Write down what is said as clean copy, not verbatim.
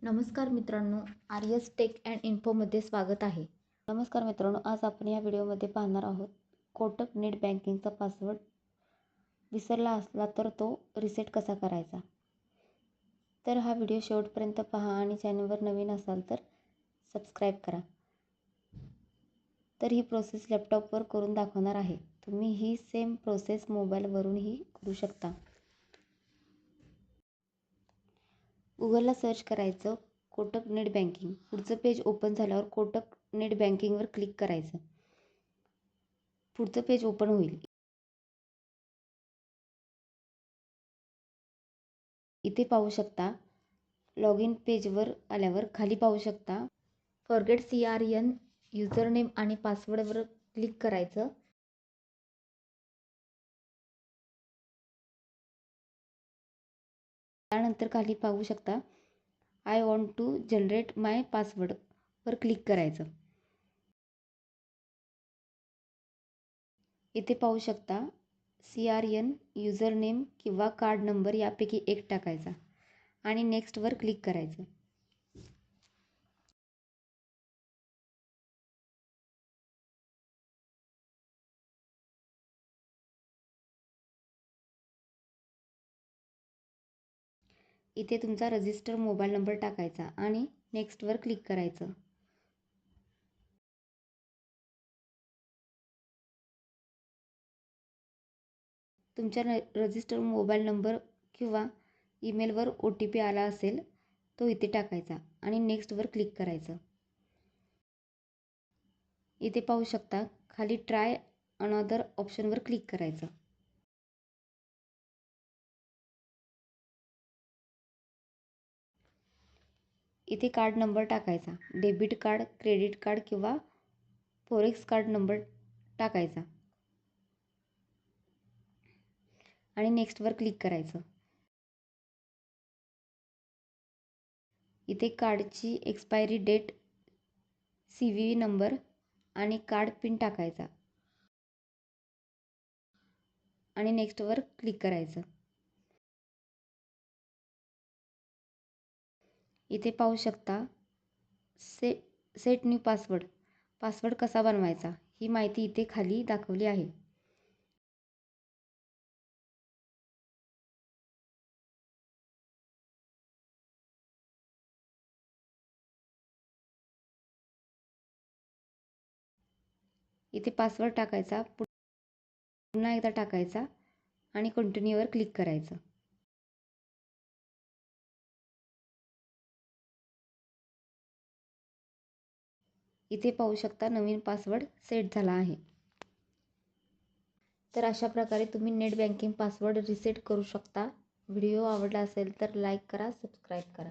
नमस्कार मित्रांनो, आर्यस take and इन्फोमध्ये स्वागत आहे. नमस्कार मित्रांनो, आज आपण या व्हिडिओमध्ये पाहणार आहोत कोटक नेट बँकिंगचा पासवर्ड विसरला असला तर तो रिसेट कसा करायचा. तर हा व्हिडिओ शेवटपर्यंत पहा आणि चॅनलवर नवीन असाल तर सबस्क्राईब करा. तर ही प्रोसेस लॅपटॉपवर करून दाखवणार आहे. तुम्ही ही सेम प्रोसेस मोबाईलवरूनही करू शकता. गुगलला सर्च करायचं कोटक नेट बँकिंग. पुढचं पेज ओपन झाल्यावर कोटक नेट बँकिंगवर क्लिक करायचं. पुढचं पेज ओपन होईल. इथे पाहू शकता लॉग इन पेजवर आल्यावर खाली पाहू शकता फॉरगेट CRN युजर नेम आणि पासवर्डवर क्लिक करायचं. त्यानंतर खाली पाहू शकता I want to generate my password वर क्लिक करायचं. इथे पाहू शकता CRN युजर नेम किंवा कार्ड नंबर यापैकी एक टाकायचा आणि नेक्स्टवर क्लिक करायचं. इथे तुमचा रजिस्टर मोबाईल नंबर टाकायचा आणि नेक्स्टवर क्लिक करायचं. तुमच्या रजिस्टर मोबाईल नंबर किंवा ईमेलवर OTP आला असेल तो इथे टाकायचा आणि नेक्स्टवर क्लिक करायचं. इथे पाहू शकता खाली ट्राय अनदर ऑप्शनवर क्लिक करायचं. इथे कार्ड नंबर टाकायचा. डेबिट कार्ड, क्रेडिट कार्ड किंवा फॉरेक्स कार्ड नंबर टाकायचा आणि नेक्स्टवर क्लिक करायचं. इथे कार्डची एक्सपायरी डेट, CVV नंबर आणि कार्ड पिन टाकायचा आणि नेक्स्टवर क्लिक करायचं. इथे पाहू शकता सेट न्यू पासवर्ड कसा बनवायचा ही माहिती इथे खाली दाखवली आहे. इथे पासवर्ड टाकायचा, पुन्हा एकदा टाकायचा आणि कंटिन्यूवर क्लिक करायचं. इथे पाहू शकता नवीन पासवर्ड सेट झाला आहे. तर अशा प्रकारे तुम्ही नेट बँकिंग पासवर्ड रिसेट करू शकता. व्हिडिओ आवडला असेल तर लाईक करा, सबस्क्राईब करा.